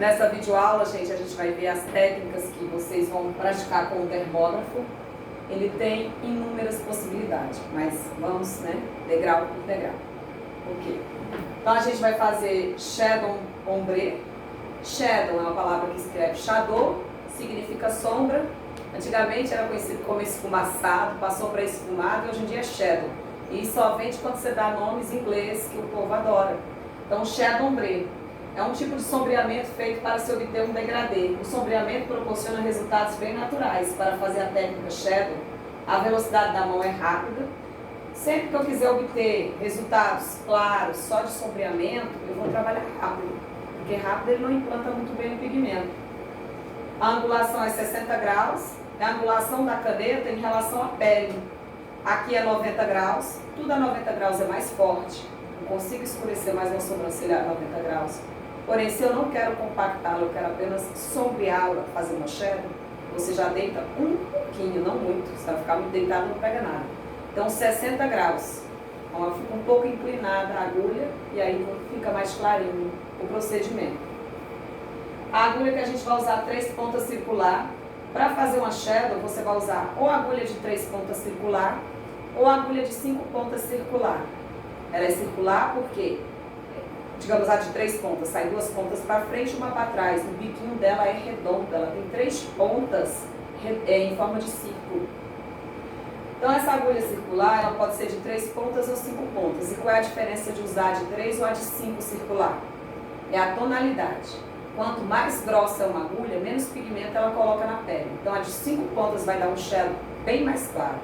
Nessa videoaula, gente, a gente vai ver as técnicas que vocês vão praticar com o dermógrafo. Ele tem inúmeras possibilidades, mas vamos, né, degrau por degrau. Ok? Então a gente vai fazer shadow ombre. Shadow é uma palavra que escreve shadow, significa sombra. Antigamente era conhecido como esfumaçado, passou para esfumado e hoje em dia é shadow. E só vende quando você dá nomes em inglês que o povo adora. Então shadow ombre é um tipo de sombreamento feito para se obter um degradê. O sombreamento proporciona resultados bem naturais. Para fazer a técnica shadow, a velocidade da mão é rápida. Sempre que eu quiser obter resultados claros só de sombreamento, eu vou trabalhar rápido, porque rápido ele não implanta muito bem o pigmento. A angulação é 60 graus, é a angulação da caneta em relação à pele. Aqui é 90 graus, tudo a 90 graus é mais forte. Eu consigo escurecer mais uma sobrancelha a 90 graus. Porém, se eu não quero compactá-la, eu quero apenas sombreá-la, fazer uma shadow, você já deita um pouquinho, não muito, se ela ficar muito deitada não pega nada. Então 60 graus, então ela fica um pouco inclinada a agulha e aí fica mais clarinho o procedimento. A agulha que a gente vai usar 3 pontas circular. Para fazer uma shadow, você vai usar ou agulha de 3 pontas circular ou agulha de 5 pontas circular. Ela é circular porque, digamos, a de 3 pontas, sai 2 pontas para frente e uma para trás. O biquinho dela é redondo, ela tem 3 pontas em forma de círculo. Então essa agulha circular, ela pode ser de 3 pontas ou 5 pontas. E qual é a diferença de usar a de 3 ou a de 5 circular? É a tonalidade. Quanto mais grossa é uma agulha, menos pigmento ela coloca na pele. Então a de 5 pontas vai dar um shadow bem mais claro.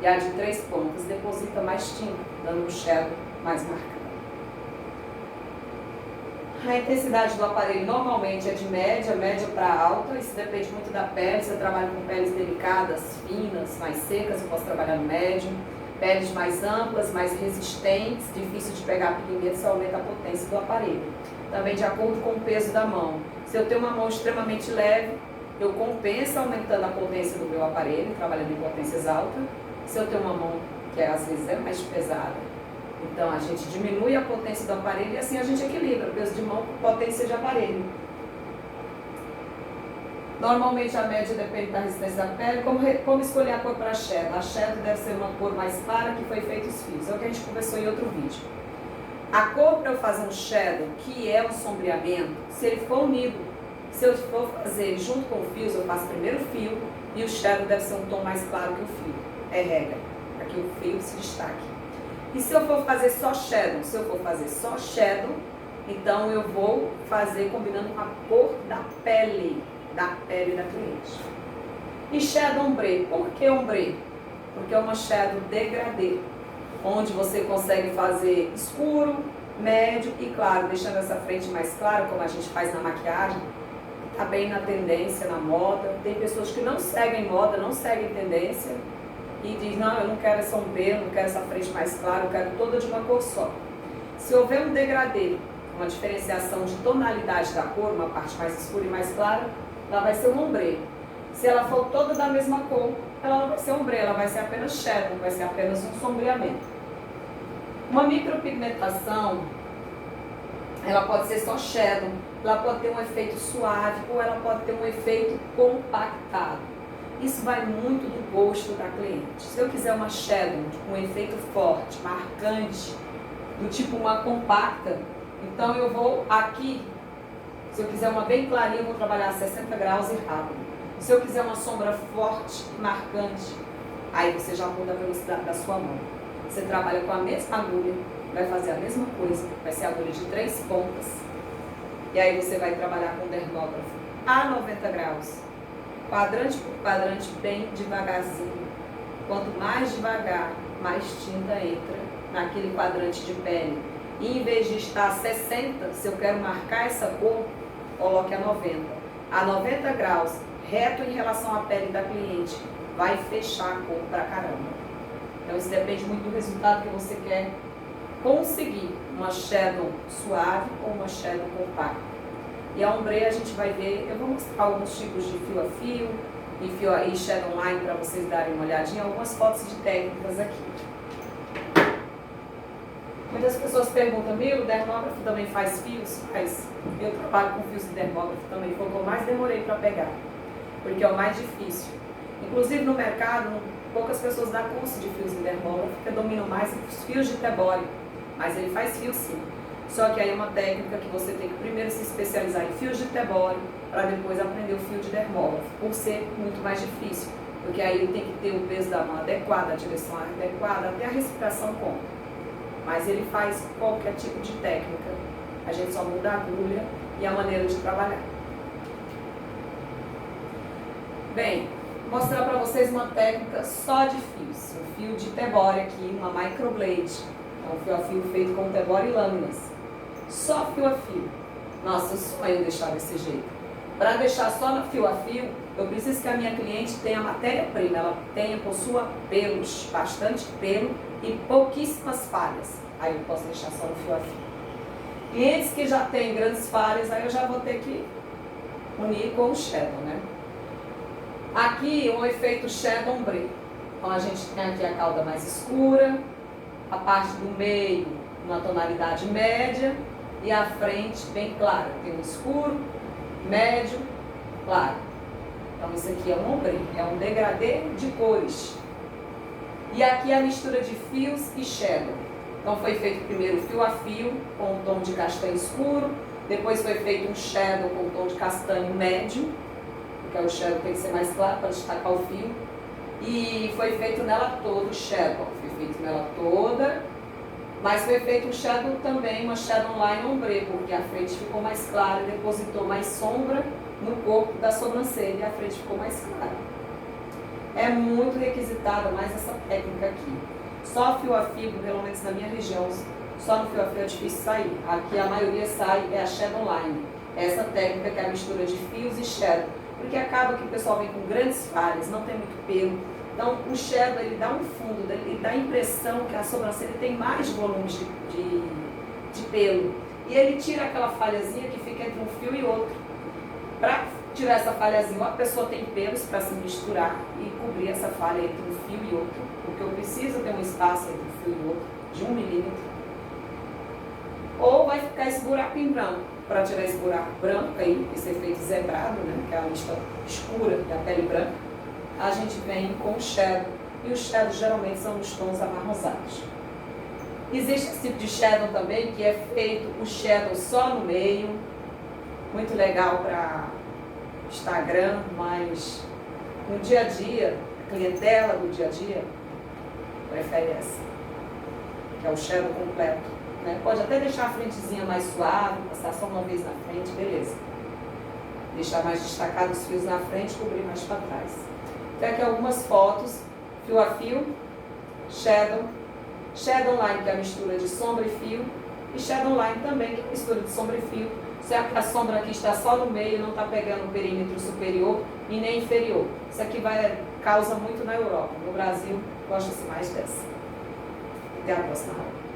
E a de 3 pontas deposita mais tinta, dando um shadow mais marcado. A intensidade do aparelho normalmente é de média para alta. Isso depende muito da pele. Se eu trabalho com peles delicadas, finas, mais secas, eu posso trabalhar no médio. Peles mais amplas, mais resistentes, difícil de pegar pigmento, isso aumenta a potência do aparelho. Também de acordo com o peso da mão. Se eu tenho uma mão extremamente leve, eu compenso aumentando a potência do meu aparelho, trabalhando em potências altas. Se eu tenho uma mão que às vezes é mais pesada, então a gente diminui a potência do aparelho e assim a gente equilibra peso de mão com potência de aparelho. Normalmente a média depende da resistência da pele. Como escolher a cor para a shadow? A shadow deve ser uma cor mais clara que foi feito os fios. É o que a gente conversou em outro vídeo. A cor para eu fazer um shadow, que é um sombreamento, se ele for unido, se eu for fazer junto com o fios, eu faço primeiro o fio e o shadow deve ser um tom mais claro que o fio. É regra, para que o fio se destaque. E se eu for fazer só shadow? Se eu for fazer só shadow, então eu vou fazer combinando com a cor da pele da cliente. E shadow ombre. Por que ombre? Porque é uma shadow degradê, onde você consegue fazer escuro, médio e claro, deixando essa frente mais clara, como a gente faz na maquiagem. Está bem na tendência, na moda. Tem pessoas que não seguem moda, não seguem tendência e diz, não, eu não quero essa ombre, eu não quero essa frente mais clara, eu quero toda de uma cor só. Se houver um degradê, uma diferenciação de tonalidade da cor, uma parte mais escura e mais clara, ela vai ser um ombre. Se ela for toda da mesma cor, ela não vai ser ombre, ela vai ser apenas shadow, vai ser apenas um sombreamento. Uma micropigmentação, ela pode ser só shadow, ela pode ter um efeito suave ou ela pode ter um efeito compactado. Isso vai muito do gosto da cliente. Se eu quiser uma shadow com um efeito forte, marcante, do tipo uma compacta, então eu vou aqui, se eu quiser uma bem clarinha, eu vou trabalhar a 60 graus e rápido. Se eu quiser uma sombra forte, marcante, aí você já muda a velocidade da sua mão. Você trabalha com a mesma agulha, vai fazer a mesma coisa, vai ser a agulha de 3 pontas. E aí você vai trabalhar com o dermógrafo a 90 graus, quadrante por quadrante, bem devagarzinho. Quanto mais devagar, mais tinta entra naquele quadrante de pele. E em vez de estar a 60, se eu quero marcar essa cor, coloque a 90. A 90 graus, reto em relação à pele da cliente, vai fechar a cor pra caramba. Então isso depende muito do resultado que você quer conseguir, uma shadow suave ou uma shadow compacta. E a ombre a gente vai ver, eu vou mostrar alguns tipos de fio a fio e shadow line para vocês darem uma olhadinha, algumas fotos de técnicas aqui. Muitas pessoas perguntam, o dermógrafo também faz fios? Faz. Eu trabalho com fios de dermógrafo também, foi o que eu mais demorei para pegar, porque é o mais difícil. Inclusive no mercado, poucas pessoas dão curso de fios de dermógrafo, porque dominam mais os fios de tebório, mas ele faz fio sim. Só que aí é uma técnica que você tem que primeiro se especializar em fios de tebório, para depois aprender o fio de dermógrafo, por ser muito mais difícil, porque aí ele tem que ter o peso da mão adequado, a direção adequada, até a respiração conta. Mas ele faz qualquer tipo de técnica, a gente só muda a agulha e a maneira de trabalhar. Bem, vou mostrar para vocês uma técnica só de fios, um fio de tebório aqui, uma microblade, é um fio a fio feito com tebório e lâminas, só fio a fio. Nossa, eu sonho deixar desse jeito. Para deixar só no fio a fio, eu preciso que a minha cliente tenha matéria-prima, ela possua pelos, bastante pelo e pouquíssimas falhas. Aí eu posso deixar só no fio a fio. Clientes que já têm grandes falhas, aí eu já vou ter que unir com o shadow, né? Aqui um efeito shadow ombre. Então a gente tem aqui a cauda mais escura, a parte do meio uma tonalidade média e a frente bem clara. Tem um escuro, médio, claro. Então isso aqui é um ombre, é um degradê de cores. E aqui a mistura de fios e shadow. Então foi feito primeiro fio a fio com um tom de castanho escuro, depois foi feito um shadow com um tom de castanho médio, porque o shadow tem que ser mais claro para destacar o fio. E foi feito nela toda o shadow, foi feito nela toda, mas foi feito um shadow também, uma shadow line ombre, porque a frente ficou mais clara e depositou mais sombra no corpo da sobrancelha e a frente ficou mais clara. É muito requisitada mais essa técnica aqui. Só fio a fio, pelo menos na minha região, só no fio a fio é difícil sair. Aqui a maioria sai, é a shadow line. Essa técnica que é a mistura de fios e shadow. Porque acaba que o pessoal vem com grandes falhas, não tem muito pelo. Então o shadow ele dá um fundo, ele dá a impressão que a sobrancelha tem mais volumes de pelo. E ele tira aquela falhazinha que fica entre um fio e outro. Para tirar essa falhazinha, a pessoa tem pelos para se misturar e cobrir essa falha entre um fio e outro. Porque eu preciso ter um espaço entre um fio e outro de 1 milímetro. Ou vai ficar esse buraco em branco. Para tirar esse buraco branco aí, esse efeito zebrado, né, que é a lista escura da pele branca, a gente vem com o shadow. E os shadows geralmente são nos tons amarronzados. Existe esse tipo de shadow também, que é feito o shadow só no meio. Muito legal para Instagram, mas no dia a dia, a clientela do dia a dia prefere essa, que é o shadow completo. Pode até deixar a frentezinha mais suave, passar só uma vez na frente, beleza. Deixar mais destacado os fios na frente, cobrir mais para trás. Tem aqui algumas fotos, fio a fio, shadow, shadow line, que é a mistura de sombra e fio, e shadow line também, que é a mistura de sombra e fio. Se a sombra aqui está só no meio, não está pegando o perímetro superior e nem inferior. Isso aqui causa muito na Europa. No Brasil, gosta-se mais dessa. Até a próxima aula.